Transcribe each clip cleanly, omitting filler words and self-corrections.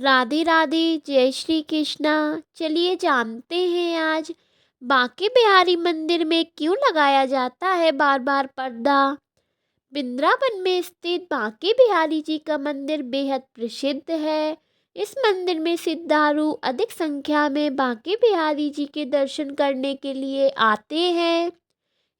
राधे राधे, जय श्री कृष्णा। चलिए जानते हैं आज बांके बिहारी मंदिर में क्यों लगाया जाता है बार बार पर्दा। वृंदावन में स्थित बांके बिहारी जी का मंदिर बेहद प्रसिद्ध है। इस मंदिर में श्रद्धालु अधिक संख्या में बांके बिहारी जी के दर्शन करने के लिए आते हैं।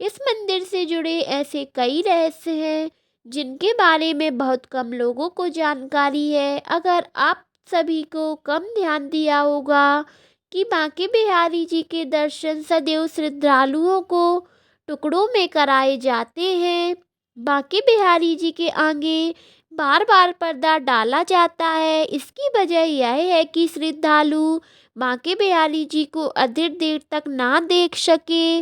इस मंदिर से जुड़े ऐसे कई रहस्य हैं जिनके बारे में बहुत कम लोगों को जानकारी है। अगर आप सभी को कम ध्यान दिया होगा कि बांके बिहारी जी के दर्शन सदैव श्रद्धालुओं को टुकड़ों में कराए जाते हैं। बांके बिहारी जी के आगे बार बार पर्दा डाला जाता है। इसकी वजह यह है कि श्रद्धालु बांके बिहारी जी को अधिक देर तक ना देख सके।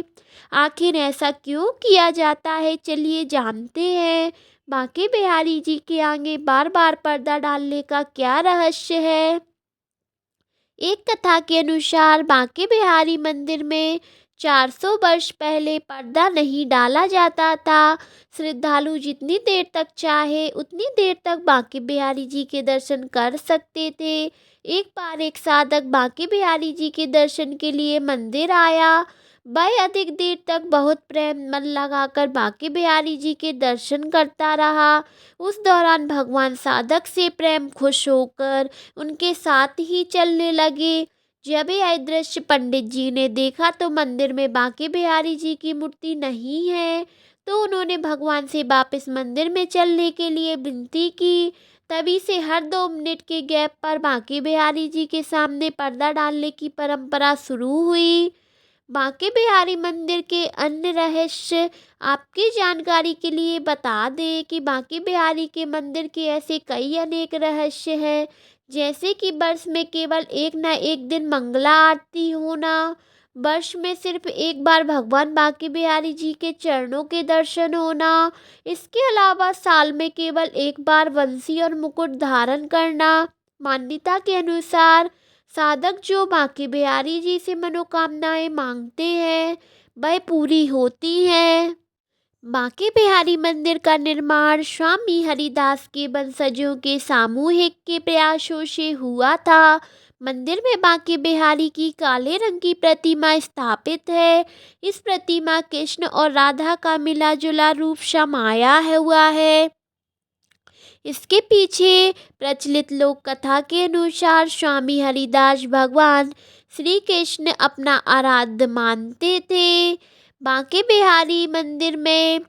आखिर ऐसा क्यों किया जाता है, चलिए जानते हैं। बांके बिहारी जी के आगे बार बार पर्दा डालने का क्या रहस्य है। एक कथा के अनुसार बांके बिहारी मंदिर में 400 वर्ष पहले पर्दा नहीं डाला जाता था। श्रद्धालु जितनी देर तक चाहे उतनी देर तक बांके बिहारी जी के दर्शन कर सकते थे। एक बार एक साधक बांके बिहारी जी के दर्शन के लिए मंदिर आया। वह अधिक देर तक बहुत प्रेम मन लगाकर बांके बिहारी जी के दर्शन करता रहा। उस दौरान भगवान साधक से प्रेम खुश होकर उनके साथ ही चलने लगे। जब यह दृश्य पंडित जी ने देखा तो मंदिर में बांके बिहारी जी की मूर्ति नहीं है, तो उन्होंने भगवान से वापस मंदिर में चलने के लिए विनती की। तभी से हर 2 मिनट के गैप पर बांके बिहारी जी के सामने पर्दा डालने की परंपरा शुरू हुई। बांके बिहारी मंदिर के अन्य रहस्य आपकी जानकारी के लिए बता दें कि बांके बिहारी के मंदिर के ऐसे कई अनेक रहस्य हैं, जैसे कि वर्ष में केवल एक न एक दिन मंगला आरती होना, वर्ष में सिर्फ एक बार भगवान बांके बिहारी जी के चरणों के दर्शन होना, इसके अलावा साल में केवल एक बार बंसी और मुकुट धारण करना। मान्यता के अनुसार साधक जो बांके बिहारी जी से मनोकामनाएं मांगते हैं वह पूरी होती हैं। बांके बिहारी मंदिर का निर्माण स्वामी हरिदास के वंशजों के सामूहिक के प्रयासों से हुआ था। मंदिर में बांके बिहारी की काले रंग की प्रतिमा स्थापित है। इस प्रतिमा कृष्ण और राधा का मिला जुला रूप समाया हुआ है। इसके पीछे प्रचलित लोक कथा के अनुसार स्वामी हरिदास भगवान श्री कृष्ण अपना आराध्य मानते थे। बांके बिहारी मंदिर में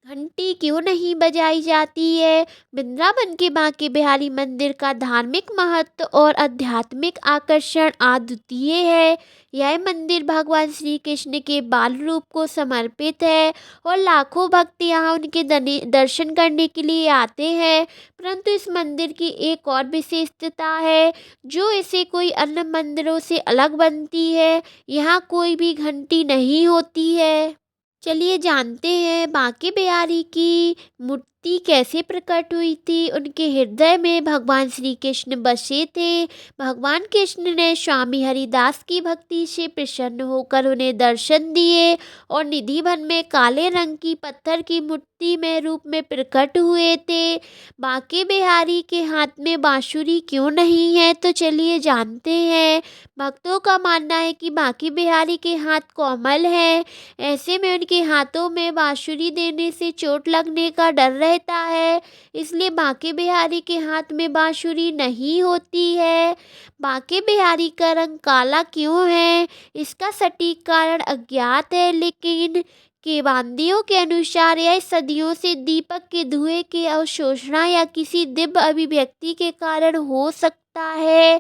घंटी क्यों नहीं बजाई जाती है। वृंदावन के बांके बिहारी मंदिर का धार्मिक महत्व और आध्यात्मिक आकर्षण अद्वितीय है। यह मंदिर भगवान श्री कृष्ण के बाल रूप को समर्पित है और लाखों भक्त यहाँ उनके दर्शन करने के लिए आते हैं। परंतु इस मंदिर की एक और विशेषता है जो इसे कोई अन्य मंदिरों से अलग बनती है। यहाँ कोई भी घंटी नहीं होती है। चलिए जानते हैं बांके बिहारी की मूर्ति कैसे प्रकट हुई थी। उनके हृदय में भगवान श्री कृष्ण बसे थे। भगवान कृष्ण ने स्वामी हरिदास की भक्ति से प्रसन्न होकर उन्हें दर्शन दिए और निधि वन में काले रंग की पत्थर की मूर्ति में रूप में प्रकट हुए थे। बांके बिहारी के हाथ में बांसुरी क्यों नहीं है, तो चलिए जानते हैं। भक्तों का मानना है कि बांके बिहारी के हाथ कोमल है, ऐसे में उनके हाथों में बांसुरी देने से चोट लगने का डर रहता है, इसलिए बांके बिहारी के हाथ में बांसुरी नहीं होती है। बांके बिहारी का रंग काला क्यों है, इसका सटीक कारण अज्ञात है, लेकिन केवांदियों के अनुसार यह सदियों से दीपक के धुएं के अवशोषणा या किसी दिव्य अभिव्यक्ति के कारण हो सकता है।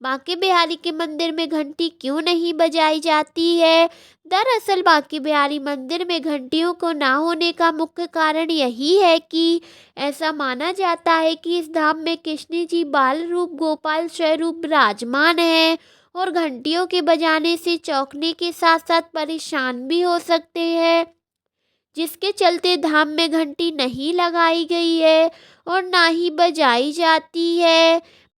बांके बिहारी के मंदिर में घंटी क्यों नहीं बजाई जाती है। दरअसल बांके बिहारी मंदिर में घंटियों को ना होने का मुख्य कारण यही है कि ऐसा माना जाता है कि इस धाम में कृष्ण जी बाल रूप गोपाल स्वरूप विराजमान है और घंटियों के बजाने से चौंकने के साथ साथ परेशान भी हो सकते हैं, जिसके चलते धाम में घंटी नहीं लगाई गई है और ना ही बजाई जाती है।